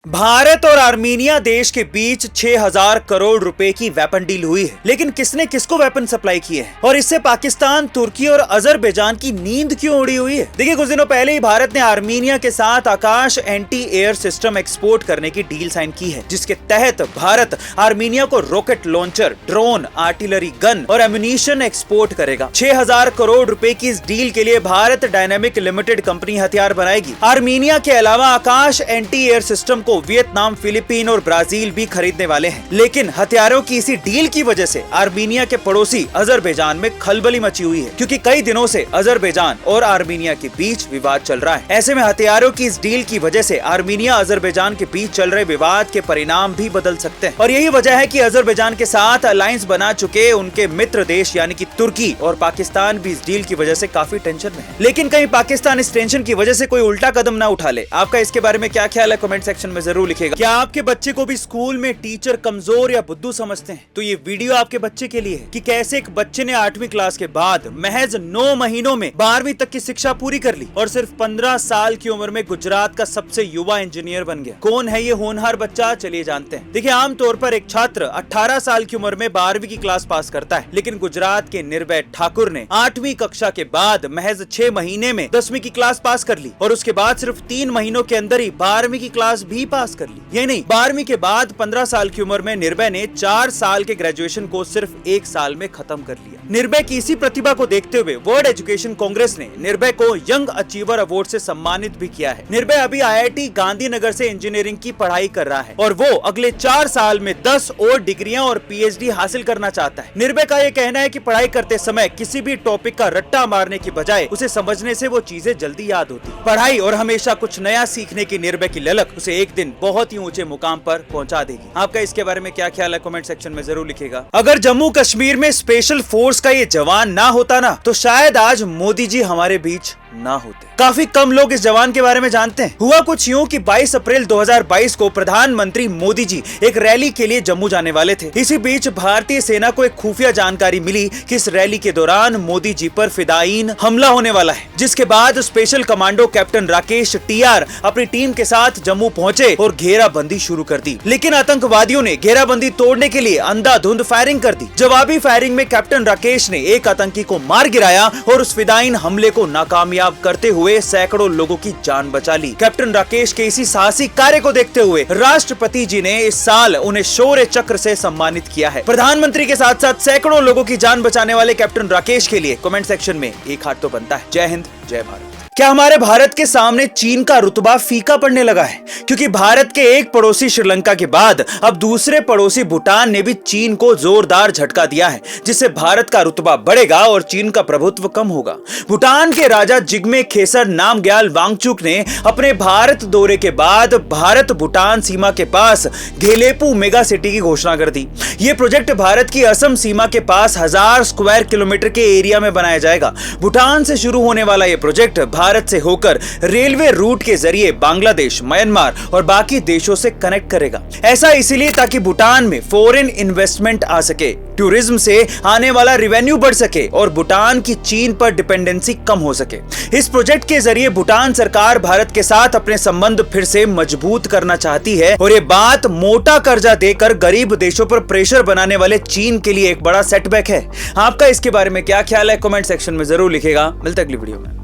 भारत और आर्मीनिया देश के बीच 6000 करोड़ रुपए की वेपन डील हुई है, लेकिन किसने किसको वेपन सप्लाई किए हैं और इससे पाकिस्तान, तुर्की और अजरबैजान की नींद क्यों उड़ी हुई है। देखिए, कुछ दिनों पहले ही भारत ने आर्मीनिया के साथ आकाश एंटी एयर सिस्टम एक्सपोर्ट करने की डील साइन की है, जिसके तहत भारत आर्मीनिया को rocket launcher, drone, artillery gun और एम्यूनिशन एक्सपोर्ट करेगा। 6000 करोड़ रुपए की इस डील के लिए भारत डायनामिक लिमिटेड कंपनी हथियार बनाएगी। आर्मीनिया के अलावा Akash anti air system Vietnam, Philippine और ब्राजील भी खरीदने वाले हैं, लेकिन हथियारों की इसी डील की वजह से आर्मीनिया के पड़ोसी अजरबैजान में खलबली मची हुई है, क्योंकि कई दिनों से अजरबैजान और आर्मीनिया के बीच विवाद चल रहा है। ऐसे में हथियारों की इस डील की वजह से आर्मीनिया अजरबैजान के बीच चल रहे विवाद के परिणाम भी बदल सकते हैं, और यही वजह है कि अजरबैजान के साथ अलायंस बना चुके उनके मित्र देश यानी कि तुर्की और पाकिस्तान भी इस डील की वजह से काफी टेंशन में है। लेकिन कहीं पाकिस्तान इस टेंशन की वजह से कोई उल्टा कदम ना उठा ले। आपका इसके बारे में क्या ख्याल है, कमेंट सेक्शन में जरूर लिखेगा। क्या आपके बच्चे को भी स्कूल में टीचर कमजोर या बुद्धू समझते हैं? तो ये वीडियो आपके बच्चे के लिए है कि कैसे एक बच्चे ने 8वीं क्लास के बाद महज 9 महीनों में 12वीं तक की शिक्षा पूरी कर ली और सिर्फ 15 साल की उम्र में गुजरात का सबसे युवा इंजीनियर बन गया। कौन है ये होनहार बच्चा, चलिए जानते हैं। देखिए, आमतौर पर एक छात्र 18 साल की उम्र में 12वीं की क्लास पास करता है, लेकिन गुजरात के निर्भय ठाकुर ने 8वीं कक्षा के बाद महज 6 महीने में 10वीं की क्लास पास कर ली और उसके बाद सिर्फ 3 महीनों के अंदर ही 12वीं की क्लास भी पास कर ली। ये नहीं, 12वीं के बाद 15 साल की उम्र में निर्भय ने 4 साल के ग्रेजुएशन को सिर्फ 1 साल में खत्म कर लिया। निर्भय की इसी प्रतिभा को देखते हुए वर्ल्ड एजुकेशन कांग्रेस ने निर्भय को यंग अचीवर अवार्ड से सम्मानित भी किया है। निर्भय अभी IIT गांधीनगर से इंजीनियरिंग की पढ़ाई कर रहा है और वो अगले 4 साल में 10 और डिग्रियां और PhD हासिल करना चाहता है। निर्भय का ये कहना है कि पढ़ाई करते समय किसी भी टॉपिक का रट्टा मारने की बजाय उसे समझने से वो चीजें जल्दी याद होती। पढ़ाई और हमेशा कुछ नया सीखने की निर्भय की ललक उसे एक दिन बहुत ही ऊंचे मुकाम पर पहुंचा देगी। आपका इसके बारे में क्या ख्याल है, कमेंट सेक्शन में जरूर लिखेगा। अगर जम्मू कश्मीर में स्पेशल फोर्स का ये जवान ना होता ना, तो शायद आज मोदी जी हमारे बीच ना होते। काफी कम लोग इस जवान के बारे में जानते हैं। हुआ कुछ यूं कि 22 अप्रैल 2022 को प्रधानमंत्री मोदी जी एक रैली के लिए जम्मू जाने वाले थे। इसी बीच भारतीय सेना को एक खुफिया जानकारी मिली कि इस रैली के दौरान मोदी जी पर फिदायीन हमला होने वाला है, जिसके बाद special commando captain Rakesh TR अपनी टीम के साथ जम्मू पहुंचे और घेराबंदी शुरू कर दी। लेकिन आतंकवादियों ने घेराबंदी तोड़ने के लिए अंधाधुंध फायरिंग कर दी। जवाबी फायरिंग में कैप्टन राकेश ने एक आतंकी को मार गिराया और उस फिदायीन हमले को नाकामयाब करते हुए सैकड़ों लोगों की जान बचा ली। कैप्टन राकेश के इसी साहसी कार्य को देखते हुए राष्ट्रपति जी ने इस साल उन्हें शौर्य चक्र से सम्मानित किया है। प्रधानमंत्री के साथ साथ सैकड़ों लोगों की जान बचाने वाले कैप्टन राकेश के लिए कमेंट सेक्शन में एक हाथ तो बनता है। जय हिंद, जय भारत। क्या हमारे भारत के सामने चीन का रुतबा फीका पड़ने लगा है? क्योंकि भारत के एक पड़ोसी श्रीलंका के बाद अब दूसरे पड़ोसी भूटान ने भी चीन को जोरदार झटका दिया है, जिससे भारत का रुतबा बढ़ेगा और चीन का प्रभुत्व कम होगा। भूटान के राजा जिग्मे खेसर नामग्याल वांगचुक ने अपने भारत दौरे के बाद भारत भूटान सीमा के पास घेलेपू मेगा सिटी की घोषणा कर दी। ये प्रोजेक्ट भारत की असम सीमा के पास 1000 स्क्वायर किलोमीटर के एरिया में बनाया जाएगा। भूटान से शुरू होने वाला ये प्रोजेक्ट भारत से होकर रेलवे रूट के जरिए बांग्लादेश, म्यांमार और बाकी देशों से कनेक्ट करेगा। ऐसा इसलिए ताकि भूटान में फॉरेन इन्वेस्टमेंट आ सके, टूरिज्म से आने वाला रेवेन्यू बढ़ सके और भूटान की चीन पर डिपेंडेंसी कम हो सके। इस प्रोजेक्ट के जरिए भूटान सरकार भारत के साथ अपने संबंध फिर से मजबूत करना चाहती है और ये बात मोटा कर्जा देकर गरीब देशों पर प्रेशर बनाने वाले चीन के लिए एक बड़ा सेटबैक है। आपका इसके बारे में क्या ख्याल है, कमेंट सेक्शन में जरूर लिखेगा। मिलते हैं अगली वीडियो में।